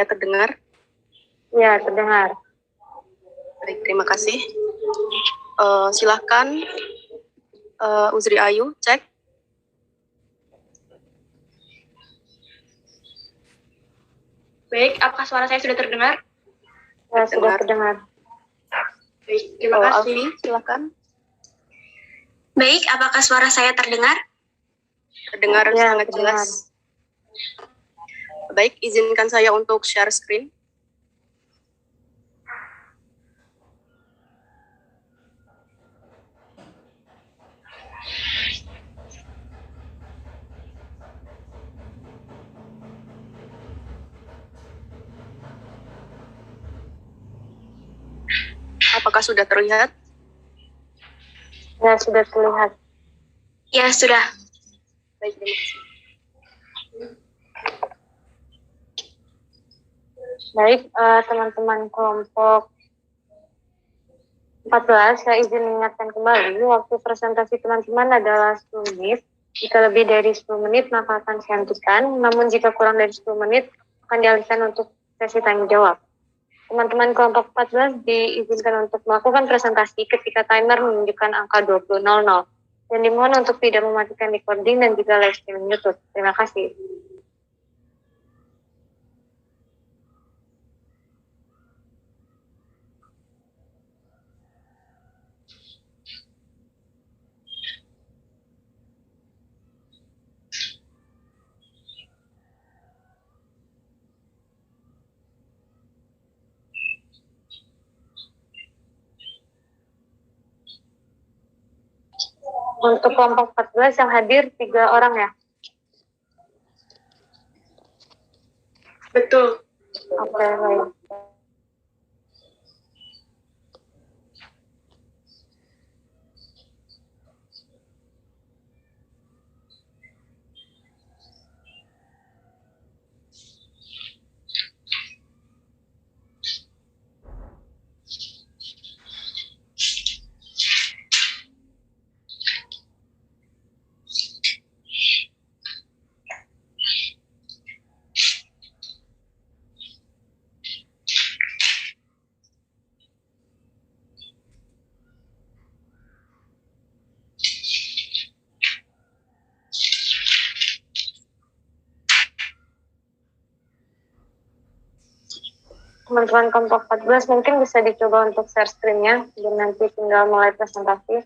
Ya, terdengar? Ya, terdengar. Baik, terima kasih. Silahkan Uzri Ayu, cek. Baik, apakah suara saya sudah terdengar? Ya, sudah terdengar. Baik, terima kasih. Alfi, silahkan. Baik, apakah suara saya terdengar? Terdengar Ya, sangat terdengar. jelas. Baik, izinkan saya untuk share screen. Apakah sudah terlihat? Ya, sudah terlihat. Ya, sudah. Baik, terima kasih. Baik, teman-teman kelompok 14, saya izin mengingatkan kembali, waktu presentasi teman-teman adalah 10 menit. Jika lebih dari 10 menit, maka akan saya hentikan. Namun jika kurang dari 10 menit, akan dialihkan untuk sesi tanya jawab. Teman-teman kelompok 14 diizinkan untuk melakukan presentasi ketika timer menunjukkan angka 20.00. Dan dimohon untuk tidak mematikan recording dan juga live streaming YouTube. Terima kasih. Untuk kelompok 14 yang hadir 3 orang ya? Betul. Oke, baik. Teman-teman kelompok 14 mungkin bisa dicoba untuk share screen-nya dan nanti tinggal mulai presentasi.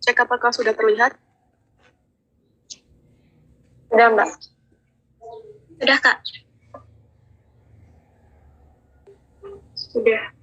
Cek apakah sudah terlihat? Sudah, Mbak? Sudah, Kak? Sudah.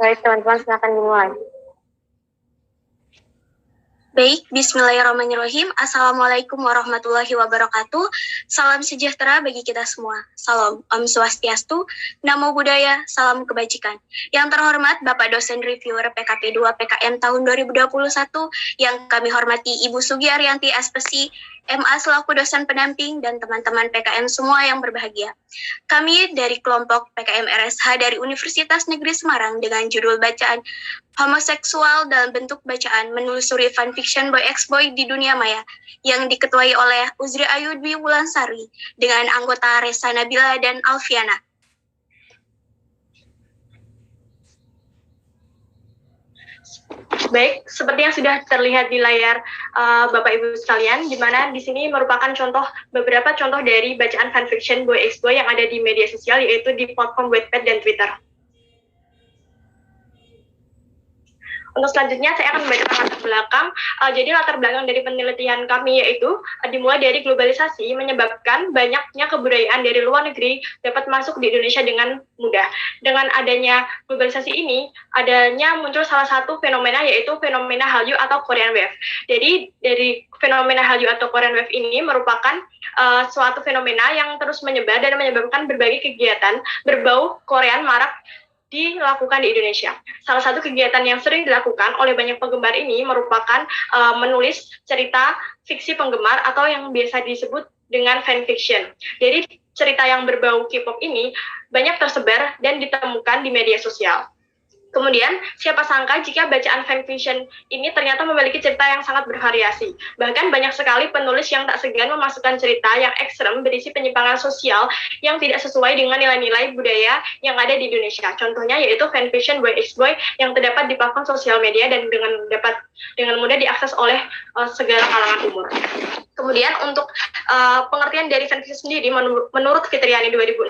Baik, teman-teman silakan dimulai. Baik, bismillahirrahmanirrahim. Assalamualaikum warahmatullahi wabarakatuh. Salam sejahtera bagi kita semua. Salam Om Swastiastu, Namo Buddhaya, salam kebajikan. Yang terhormat Bapak dosen reviewer PKP 2 PKN tahun 2021, yang kami hormati Ibu Sugi Arianti Aspesi, MA selaku dosen pendamping, dan teman-teman PKN semua yang berbahagia. Kami dari kelompok PKM RSH dari Universitas Negeri Semarang dengan judul bacaan Homoseksual dalam bentuk bacaan menelusuri fanfiction Boy X Boy di dunia maya yang diketuai oleh Uzri Ayu Dwi Wulansari dengan anggota Resa Nabila dan Alfiana. Baik, seperti yang sudah terlihat di layar Bapak Ibu sekalian, di mana di sini merupakan beberapa contoh dari bacaan fanfiction Boy X Boy yang ada di media sosial, yaitu di platform Wattpad dan Twitter. Untuk selanjutnya saya akan membacakan latar belakang. Jadi latar belakang dari penelitian kami yaitu dimulai dari globalisasi menyebabkan banyaknya kebudayaan dari luar negeri dapat masuk di Indonesia dengan mudah. Dengan adanya globalisasi ini, adanya muncul salah satu fenomena yaitu fenomena Hallyu atau Korean Wave. Jadi dari fenomena Hallyu atau Korean Wave ini merupakan suatu fenomena yang terus menyebar dan menyebabkan berbagai kegiatan berbau Korean marak dilakukan di Indonesia. Salah satu kegiatan yang sering dilakukan oleh banyak penggemar ini merupakan menulis cerita fiksi penggemar atau yang biasa disebut dengan fanfiction. Jadi cerita yang berbau K-pop ini banyak tersebar dan ditemukan di media sosial. Kemudian, siapa sangka jika bacaan fanfiction ini ternyata memiliki cerita yang sangat bervariasi. Bahkan banyak sekali penulis yang tak segan memasukkan cerita yang ekstrem berisi penyimpangan sosial yang tidak sesuai dengan nilai-nilai budaya yang ada di Indonesia. Contohnya yaitu fanfiction Boy X Boy yang terdapat di platform sosial media dan dengan mudah diakses oleh segala kalangan umur. Kemudian untuk pengertian dari fanfiction sendiri menurut Fitriani 2016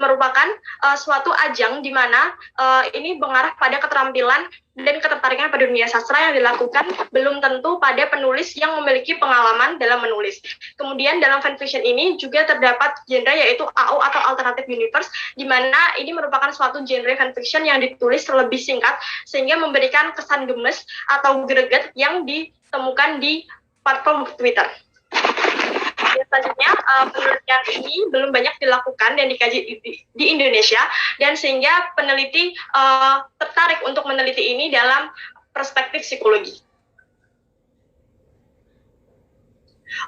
merupakan suatu ajang di mana ini mengarah pada keterampilan dan ketertarikan pada dunia sastra yang dilakukan belum tentu pada penulis yang memiliki pengalaman dalam menulis. Kemudian dalam fanfiction ini juga terdapat genre yaitu AO atau Alternative Universe, di mana ini merupakan suatu genre fanfiction yang ditulis lebih singkat sehingga memberikan kesan gemes atau greget yang ditemukan di platform Twitter. Selanjutnya, penelitian ini belum banyak dilakukan dan dikaji di Indonesia, dan sehingga peneliti tertarik untuk meneliti ini dalam perspektif psikologi.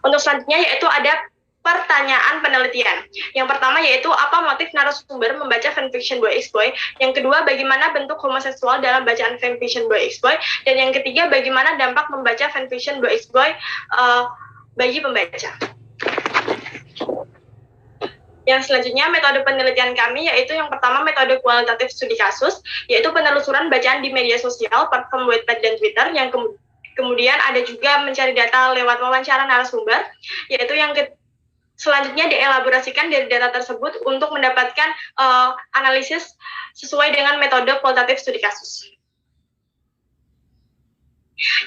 Untuk selanjutnya yaitu ada pertanyaan penelitian. Yang pertama yaitu apa motif narasumber membaca fanfiction Boy X Boy. Yang kedua, bagaimana bentuk homoseksual dalam bacaan fanfiction Boy X Boy. Dan yang ketiga, bagaimana dampak membaca fanfiction Boy X Boy bagi pembaca. Yang selanjutnya, metode penelitian kami yaitu yang pertama metode kualitatif studi kasus, yaitu penelusuran bacaan di media sosial, platform Wattpad dan Twitter. Yang kemudian ada juga mencari data lewat wawancara narasumber, yaitu yang selanjutnya dielaborasikan dari data tersebut untuk mendapatkan analisis sesuai dengan metode kualitatif studi kasus.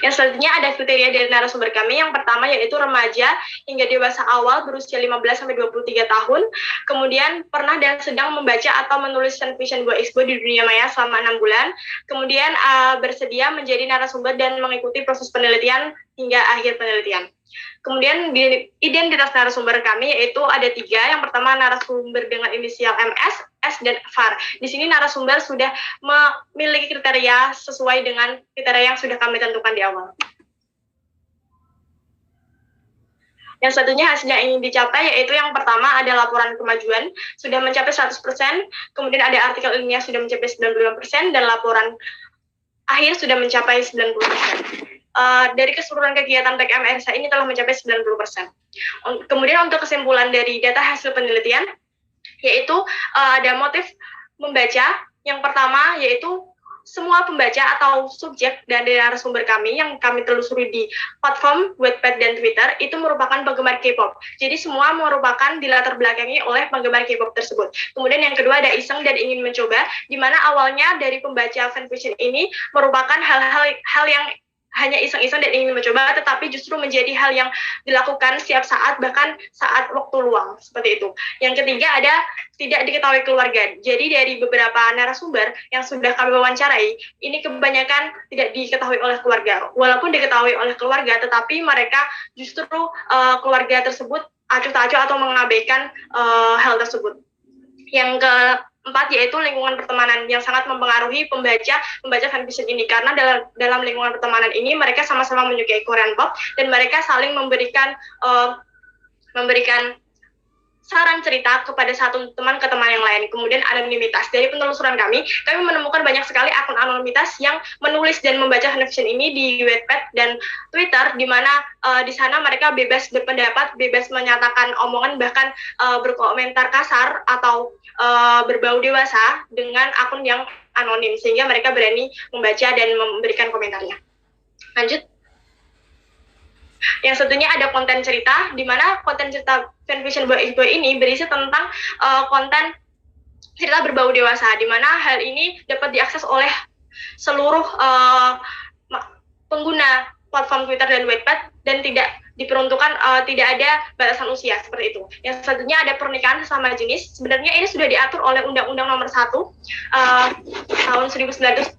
Yang selanjutnya ada kriteria dari narasumber kami. Yang pertama yaitu remaja hingga dewasa awal berusia 15-23 tahun, kemudian pernah dan sedang membaca atau menulis fanfiction Boy X Boy di dunia maya selama 6 bulan, kemudian bersedia menjadi narasumber dan mengikuti proses penelitian hingga akhir penelitian. Kemudian di identitas narasumber kami yaitu ada 3. Yang pertama narasumber dengan inisial MS, S, dan VAR. Di sini narasumber sudah memiliki kriteria sesuai dengan kriteria yang sudah kami tentukan di awal. Yang satunya hasil yang ingin dicapai yaitu yang pertama ada laporan kemajuan sudah mencapai 100%, kemudian ada artikel ilmiah sudah mencapai 95%, dan laporan akhir sudah mencapai 90%. Dari keseluruhan kegiatan TKMRSA ini telah mencapai 90%. Kemudian untuk kesimpulan dari data hasil penelitian, yaitu ada motif membaca. Yang pertama yaitu semua pembaca atau subjek dari narasumber kami yang kami telusuri di platform Wattpad dan Twitter itu merupakan penggemar K-pop. Jadi semua merupakan dilatar belakangi oleh penggemar K-pop tersebut. Kemudian yang kedua ada iseng dan ingin mencoba, di mana awalnya dari pembaca fanfiction ini merupakan hal yang hanya iseng-iseng dan ingin mencoba, tetapi justru menjadi hal yang dilakukan setiap saat, bahkan saat waktu luang, seperti itu. Yang ketiga ada tidak diketahui keluarga. Jadi dari beberapa narasumber yang sudah kami wawancarai, ini kebanyakan tidak diketahui oleh keluarga. Walaupun diketahui oleh keluarga, tetapi mereka justru keluarga tersebut acuh tak acuh atau mengabaikan hal tersebut. Yang keempat yaitu lingkungan pertemanan yang sangat mempengaruhi pembaca fanfiction ini, karena dalam lingkungan pertemanan ini mereka sama-sama menyukai Korean pop dan mereka saling memberikan saran cerita kepada satu teman ke teman yang lain. Kemudian anonimitas. Dari penelusuran kami menemukan banyak sekali akun anonimitas yang menulis dan membaca fanfiction ini di Wattpad dan Twitter, di mana di sana mereka bebas berpendapat, bebas menyatakan omongan, bahkan berkomentar kasar atau berbau dewasa dengan akun yang anonim, sehingga mereka berani membaca dan memberikan komentarnya. Lanjut. Yang satunya ada konten cerita, di mana konten cerita fanfiction Boy X Boy ini berisi tentang konten cerita berbau dewasa, di mana hal ini dapat diakses oleh seluruh pengguna platform Twitter dan Wattpad dan tidak diperuntukkan tidak ada batasan usia seperti itu. Yang selanjutnya ada pernikahan sesama jenis. Sebenarnya ini sudah diatur oleh Undang-Undang Nomor 1 tahun 1974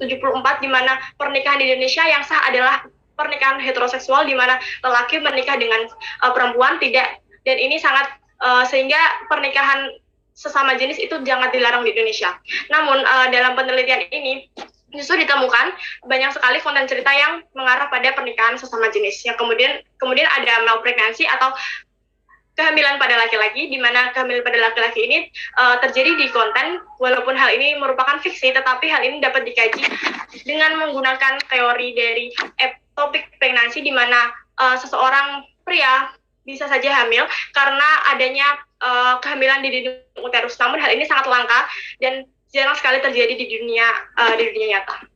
di mana pernikahan di Indonesia yang sah adalah pernikahan heteroseksual di mana lelaki menikah dengan perempuan tidak, dan ini sangat sehingga pernikahan sesama jenis itu jangan dilarang di Indonesia. Namun dalam penelitian ini justru ditemukan banyak sekali konten cerita yang mengarah pada pernikahan sesama jenis yang kemudian ada malpregnancy atau kehamilan pada laki-laki, di mana kehamilan pada laki-laki ini terjadi di konten, walaupun hal ini merupakan fiksi, tetapi hal ini dapat dikaji dengan menggunakan teori dari ectopic pregnancy, di mana seseorang pria bisa saja hamil karena adanya kehamilan di dinding uterus. Namun hal ini sangat langka dan jarang sekali terjadi di dunia nyata.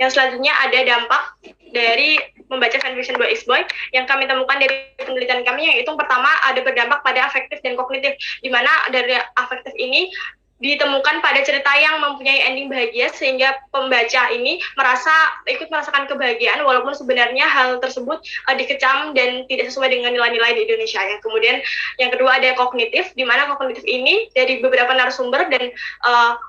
Yang selanjutnya ada dampak dari membaca fanfiction boy is boy yang kami temukan dari penelitian kami, yaitu pertama ada berdampak pada afektif dan kognitif, di mana dari afektif ini ditemukan pada cerita yang mempunyai ending bahagia sehingga pembaca ini ikut merasakan kebahagiaan walaupun sebenarnya hal tersebut dikecam dan tidak sesuai dengan nilai-nilai di Indonesia ya. Kemudian yang kedua ada kognitif, di mana kognitif ini dari beberapa narasumber dan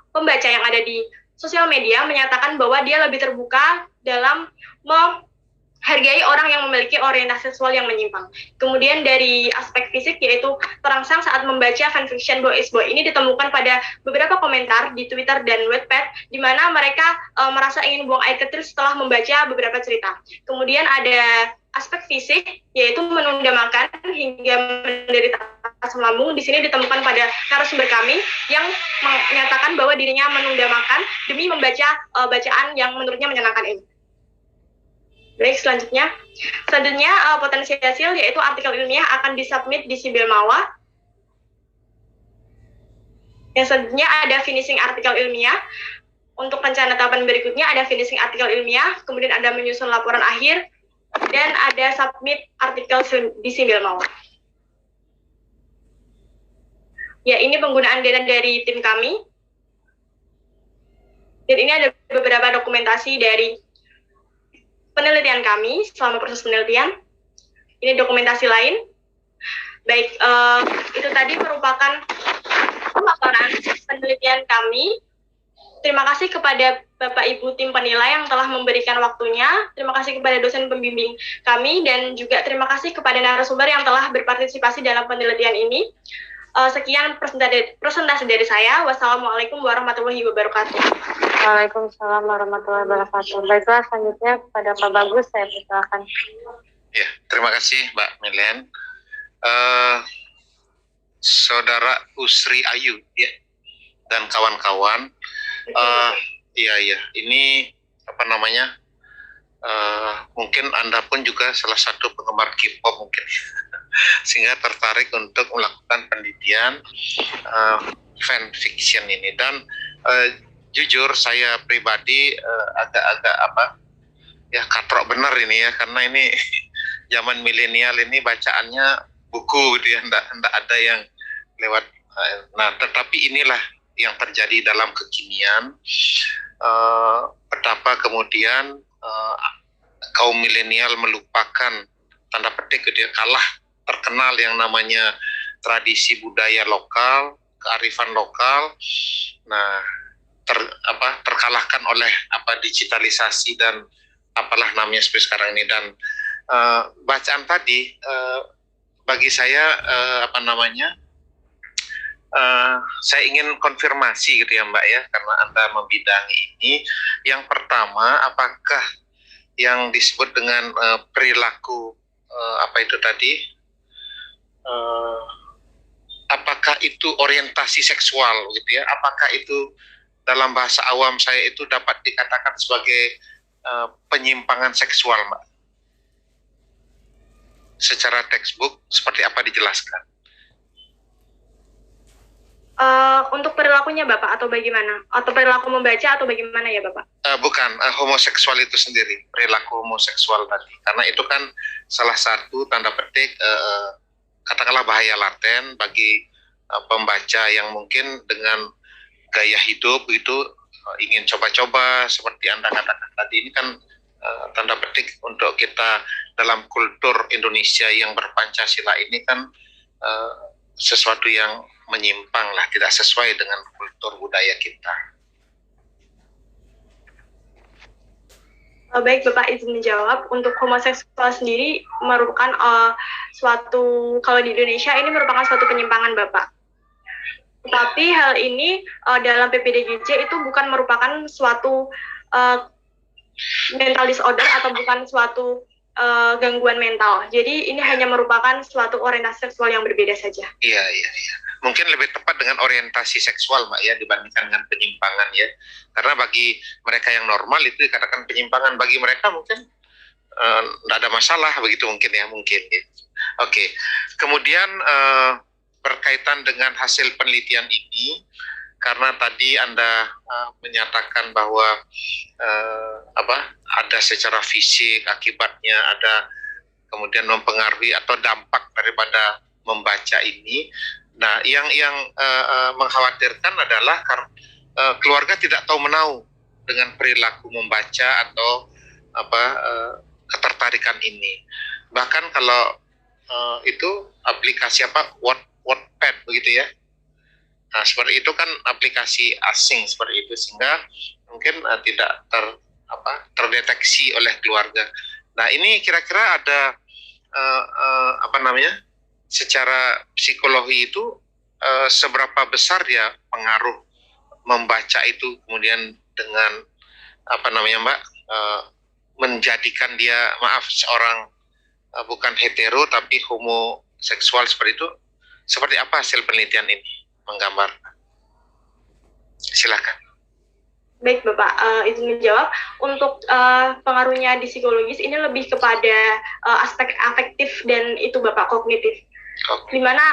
pembaca yang ada di sosial media menyatakan bahwa dia lebih terbuka dalam menghargai orang yang memiliki orientasi seksual yang menyimpang. Kemudian dari aspek fisik, yaitu terangsang saat membaca fanfiction boy is boy ini ditemukan pada beberapa komentar di Twitter dan Wattpad, di mana mereka merasa ingin buang air kecil setelah membaca beberapa cerita. Kemudian ada aspek fisik, yaitu menunda makan hingga menderita asam lambung. Di sini ditemukan pada narasumber kami yang menyatakan bahwa dirinya menunda makan demi membaca bacaan yang menurutnya menyenangkan ini. Baik, selanjutnya potensi hasil, yaitu artikel ilmiah akan disubmit di Sibyl Mawar. Yang selanjutnya ada finishing artikel ilmiah. Untuk rencana tahapan berikutnya ada finishing artikel ilmiah, kemudian ada menyusun laporan akhir, dan ada submit artikel di Sibyl Mawar. Ya, ini penggunaan data dari tim kami. Dan ini ada beberapa dokumentasi dari penelitian kami selama proses penelitian. Ini dokumentasi lain. Baik, itu tadi merupakan pemaparan penelitian kami. Terima kasih kepada Bapak Ibu tim penilai yang telah memberikan waktunya. Terima kasih kepada dosen pembimbing kami, dan juga terima kasih kepada narasumber yang telah berpartisipasi dalam penelitian ini. Sekian presentasi dari saya. Wassalamualaikum warahmatullahi wabarakatuh. Waalaikumsalam warahmatullahi wabarakatuh. Baiklah, selanjutnya kepada Pak Bagus, saya persilakan. Ya, terima kasih Mbak Milen. Saudara Usri Ayu ya, dan kawan-kawan. Iya, ini apa namanya? Mungkin Anda pun juga salah satu penggemar K-pop mungkin, sehingga tertarik untuk melakukan penelitian fanfiction ini. Dan jujur saya pribadi agak-agak katrok benar ini ya, karena ini zaman milenial ini bacaannya buku gitu ya, ndak ada yang lewat. Nah, tetapi inilah yang terjadi dalam kekinian, betapa kemudian kaum milenial melupakan, tanda petik dia kalah terkenal yang namanya tradisi budaya lokal, kearifan lokal. Nah, terkalahkan oleh digitalisasi dan apalah namanya seperti sekarang ini. Dan bacaan tadi bagi saya saya ingin konfirmasi gitu ya Mbak ya, karena Anda membidangi ini. Yang pertama, apakah yang disebut dengan perilaku apakah itu orientasi seksual gitu ya? Apakah itu dalam bahasa awam saya itu dapat dikatakan sebagai penyimpangan seksual, Mbak? Secara textbook seperti apa dijelaskan? Untuk perilakunya Bapak atau bagaimana? Atau perilaku membaca atau bagaimana ya Bapak? Bukan, homoseksual itu sendiri, perilaku homoseksual tadi. Karena itu kan salah satu tanda petik katakanlah bahaya laten bagi pembaca yang mungkin dengan gaya hidup itu ingin coba-coba seperti Anda katakan tadi, ini kan tanda petik untuk kita dalam kultur Indonesia yang berpancasila ini kan sesuatu yang menyimpang lah, tidak sesuai dengan kultur budaya kita. Baik, Bapak izin menjawab. Untuk homoseksual sendiri merupakan suatu, kalau di Indonesia ini merupakan suatu penyimpangan, Bapak. Tapi hal ini dalam PPDGJ itu bukan merupakan suatu mental disorder atau bukan suatu gangguan mental. Jadi ini hanya merupakan suatu orientasi seksual yang berbeda saja. Iya. Mungkin lebih tepat dengan orientasi seksual, Mbak, ya, dibandingkan dengan penyimpangan, ya. Karena bagi mereka yang normal itu dikatakan penyimpangan, bagi mereka mungkin tidak ada masalah, begitu mungkin ya, mungkin. Ya. Oke. Kemudian berkaitan dengan hasil penelitian ini, karena tadi Anda menyatakan bahwa ada secara fisik akibatnya, ada kemudian mempengaruhi atau dampak daripada membaca ini. Nah, yang mengkhawatirkan adalah keluarga tidak tahu menahu dengan perilaku membaca atau ketertarikan ini. Bahkan kalau itu aplikasi Wattpad begitu ya. Nah, seperti itu kan aplikasi asing seperti itu, sehingga mungkin tidak terdeteksi oleh keluarga. Nah, ini kira-kira ada secara psikologi itu seberapa besar ya pengaruh membaca itu kemudian dengan Mbak, menjadikan dia seorang bukan hetero tapi homoseksual seperti itu. Seperti apa hasil penelitian ini menggambarkan? Silakan. Baik, Bapak, izin menjawab. Untuk pengaruhnya di psikologis ini lebih kepada aspek afektif dan itu, Bapak, kognitif. Di mana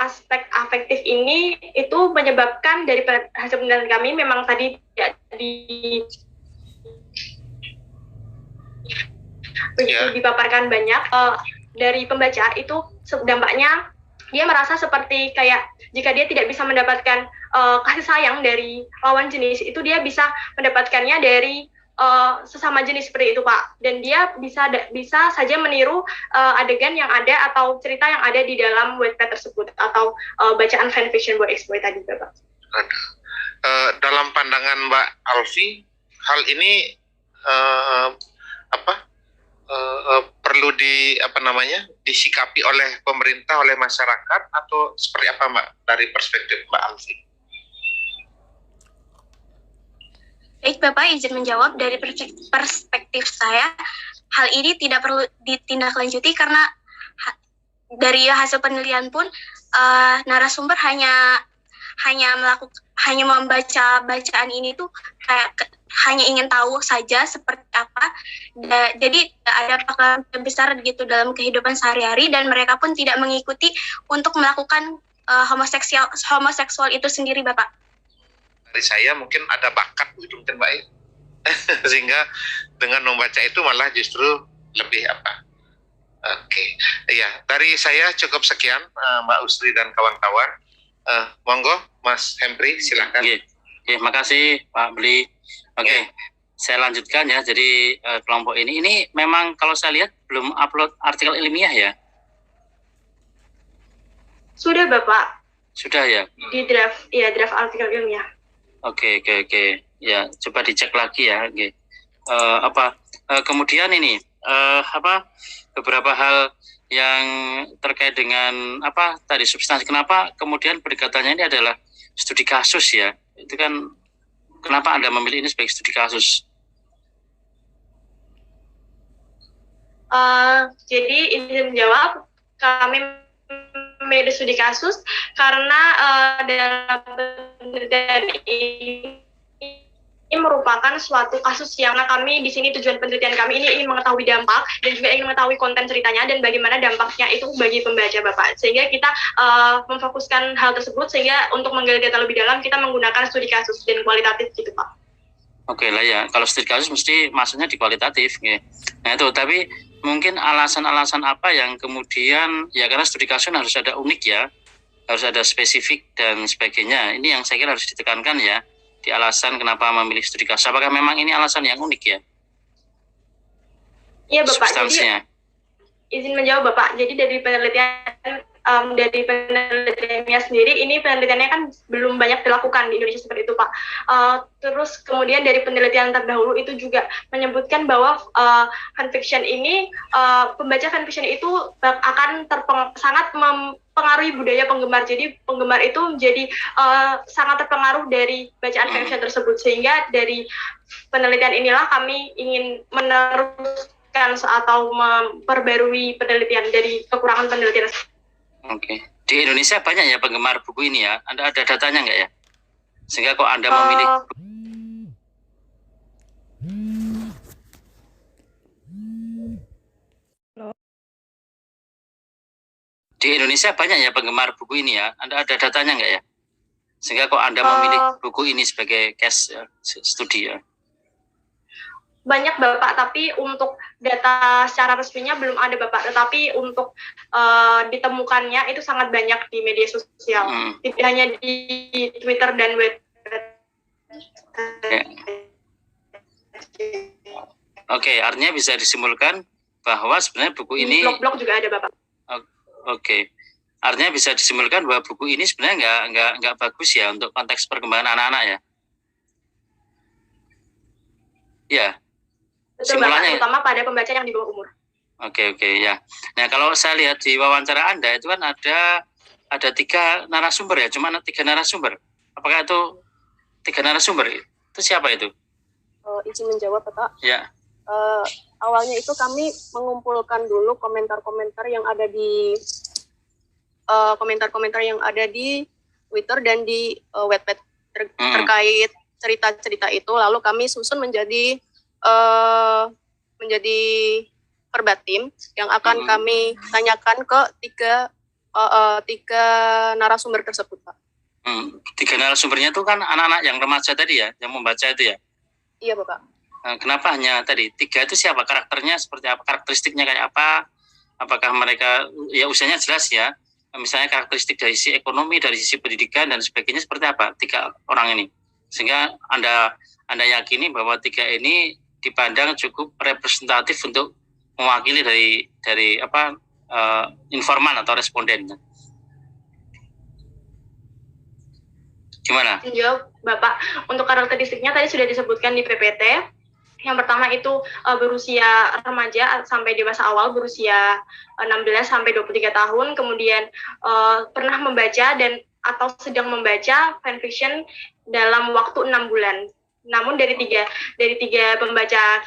aspek afektif ini itu menyebabkan dari hasil penelitian kami memang tadi tidak dipaparkan banyak dari pembaca itu dampaknya dia merasa seperti kayak jika dia tidak bisa mendapatkan kasih sayang dari lawan jenis, itu dia bisa mendapatkannya dari sesama jenis seperti itu, Pak. Dan dia bisa saja meniru adegan yang ada atau cerita yang ada di dalam Wattpad tersebut atau bacaan fanfiction buat exploit tadi, Bapak. Dalam pandangan Mbak Alfi, hal ini perlu disikapi oleh pemerintah, oleh masyarakat, atau seperti apa, Mbak, dari perspektif Mbak Alfi? Baik, Bapak, izin menjawab. Dari perspektif saya, hal ini tidak perlu ditindaklanjuti karena dari hasil penelitian pun narasumber hanya membaca bacaan ini tuh hanya ingin tahu saja seperti apa. Jadi tidak ada pengalaman besar gitu dalam kehidupan sehari-hari, dan mereka pun tidak mengikuti untuk melakukan homoseksual itu sendiri, Bapak. Dari saya mungkin ada bakat begitu mungkin, Mbak, sehingga dengan membaca itu malah justru lebih Oke. Iya, dari saya cukup sekian, Mbak Usri dan kawan-kawan. Monggo Mas Hempri, silakan. Oke, makasih Pak Beli. Oke, saya lanjutkan ya. Jadi kelompok ini memang kalau saya lihat belum upload artikel ilmiah ya? Sudah, Bapak. Sudah ya? Di draft artikel ilmiah. Oke. Ya, coba dicek lagi ya. Oke. Kemudian ini beberapa hal yang terkait dengan tadi substansi. Kenapa kemudian pendekatannya ini adalah studi kasus ya? Itu kan kenapa Anda memilih ini sebagai studi kasus? Jadi izin menjawab, kami memilih studi kasus karena dalam penelitian ini merupakan suatu kasus yang kami di sini tujuan penelitian kami ini ingin mengetahui dampak dan juga ingin mengetahui konten ceritanya dan bagaimana dampaknya itu bagi pembaca, Bapak. Sehingga kita memfokuskan hal tersebut, sehingga untuk menggali data lebih dalam kita menggunakan studi kasus dan kualitatif gitu, Pak. Oke lah ya, kalau studi kasus mesti masuknya di kualitatif ya. Nah itu, tapi mungkin alasan-alasan apa yang kemudian ya, karena studi kasus harus ada unik ya. harus ada spesifik dan sebagainya. Ini yang saya kira harus ditekankan ya, di alasan kenapa memilih studi kasus. Apakah memang ini alasan yang unik ya? Iya Bapak, Substansinya. jadi izin menjawab Bapak, jadi dari penelitiannya sendiri, ini penelitiannya kan belum banyak dilakukan di Indonesia seperti itu Pak. Terus kemudian dari penelitian terdahulu itu juga menyebutkan bahwa fanfiction ini, pembaca fanfiction itu akan sangat mempengaruhi budaya penggemar. Jadi penggemar itu menjadi sangat terpengaruh dari bacaan fanfiction tersebut, sehingga dari penelitian inilah kami ingin meneruskan atau memperbarui penelitian dari kekurangan penelitian. Oke. Di Indonesia banyak ya penggemar buku ini ya? Anda ada datanya nggak ya? Sehingga kok Anda memilih di Indonesia banyak ya penggemar buku ini ya? Anda ada datanya nggak ya? Sehingga kok Anda memilih buku ini sebagai case studi ya? Banyak Bapak, tapi untuk data secara resminya belum ada Bapak. Tetapi untuk ditemukannya itu sangat banyak di media sosial, tidak hanya di Twitter dan web. Oke, artinya bisa disimpulkan bahwa sebenarnya buku ini blog-blog juga ada Bapak. Oke. Artinya bisa disimpulkan bahwa buku ini sebenarnya nggak bagus ya untuk konteks perkembangan anak-anak ya. Ya. Betul Bapak, terutama pada pembaca yang di bawah umur. Oke ya. Nah kalau saya lihat di wawancara Anda itu kan ada 3 narasumber ya, cuma 3 narasumber. Apakah itu 3 narasumber? Itu siapa itu? Izin menjawab Bapak. Ya. Awalnya itu kami mengumpulkan dulu komentar-komentar yang ada di Twitter dan di Wattpad terkait cerita-cerita itu, lalu kami susun menjadi perbatim yang akan kami tanyakan ke 3 narasumber tersebut, Pak. 3 narasumbernya itu kan anak-anak yang remaja tadi ya, yang membaca itu ya? Iya, Bapak. Nah, kenapa hanya tadi 3 itu siapa? Karakternya seperti apa? Karakteristiknya kayak apa? Apakah mereka, ya usianya jelas ya, misalnya karakteristik dari sisi ekonomi, dari sisi pendidikan dan sebagainya seperti apa 3 orang ini? Sehingga Anda yakini bahwa 3 ini dipandang cukup representatif untuk mewakili dari informan atau responden. Gimana? Jawab Bapak, untuk karakteristiknya tadi sudah disebutkan di PPT. Yang pertama itu berusia remaja sampai dewasa awal, berusia 16 sampai 23 tahun, kemudian pernah membaca dan atau sedang membaca fanfiction dalam waktu 6 bulan. Namun dari tiga pembaca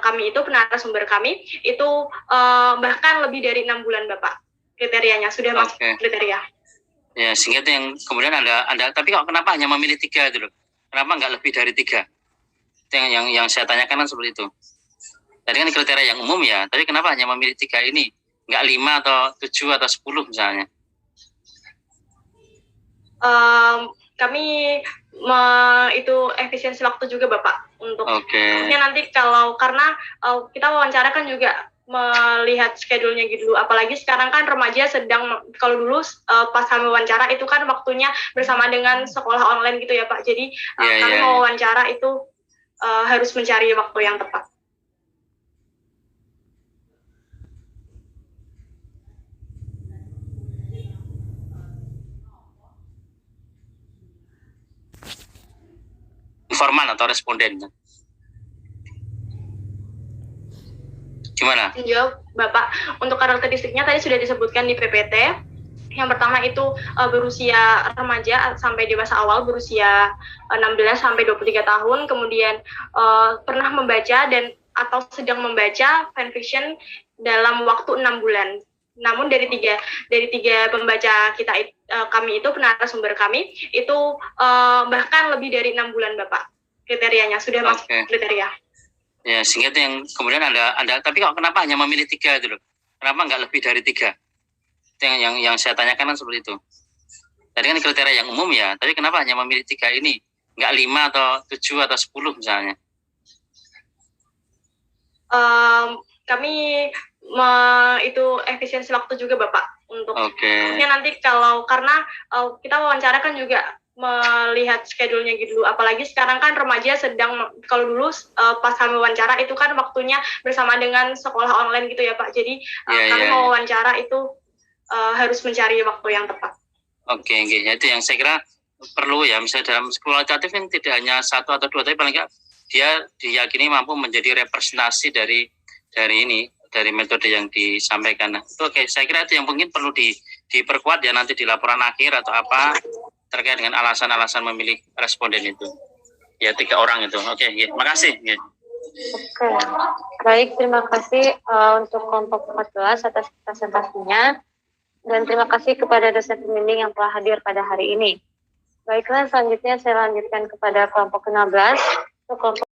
kami itu, narasumber kami itu bahkan lebih dari 6 bulan Bapak, kriterianya sudah masuk kriteria. Ya, sehingga itu yang kemudian Anda tapi kok kenapa hanya memilih 3 itu loh? Kenapa nggak lebih dari 3? Itu yang saya tanyakan kan seperti itu. Tadi kan kriteria yang umum ya, tapi kenapa hanya memilih 3 ini? Nggak 5 atau 7 atau 10 misalnya? Kami itu efisiensi waktu juga Bapak untuk nanti karena kita wawancara kan juga melihat schedule-nya gitu. Apalagi sekarang kan remaja sedang, kalau dulu pas kami wawancara itu kan waktunya bersama dengan sekolah online gitu ya Pak. Jadi kami mau wawancara itu harus mencari waktu yang tepat. Informan atau responden. Gimana? Jawab Bapak, untuk karakteristiknya tadi sudah disebutkan di PPT. Yang pertama itu berusia remaja sampai dewasa awal, berusia 16 sampai 23 tahun, kemudian pernah membaca dan atau sedang membaca fanfiction dalam waktu 6 bulan. Namun dari tiga pembaca kami itu, narasumber kami itu bahkan lebih dari 6 bulan Bapak, kriterianya sudah masuk kriteria. Ya, sehingga itu yang kemudian Anda tapi kok kenapa hanya memilih 3 itu loh? Kenapa nggak lebih dari 3? Itu yang saya tanyakan kan seperti itu. Tadi kan kriteria yang umum ya, tapi kenapa hanya memilih 3 ini? Nggak 5 atau 7 atau 10 misalnya? Kami itu efisiensi waktu juga Bapak untuk Oke. nanti karena kita wawancara kan juga melihat schedule-nya gitu. Apalagi sekarang kan remaja sedang, kalau dulu pas kami wawancara itu kan waktunya bersama dengan sekolah online gitu ya Pak. Jadi kami mau wawancara itu harus mencari waktu yang tepat. Oke, itu yang saya kira perlu ya. Misalnya dalam kualitatif kan tidak hanya satu atau dua, tapi paling nggak dia diyakini mampu menjadi representasi dari metode yang disampaikan. Nah, itu oke. Saya kira itu yang mungkin perlu diperkuat ya nanti di laporan akhir atau apa terkait dengan alasan-alasan memilih responden itu. Ya 3 orang itu. Oke, makasih. Oke, baik, terima kasih untuk kelompok 14 atas presentasinya, dan terima kasih kepada dosen pembimbing yang telah hadir pada hari ini. Baiklah, selanjutnya saya lanjutkan kepada kelompok 16. Untuk kelompok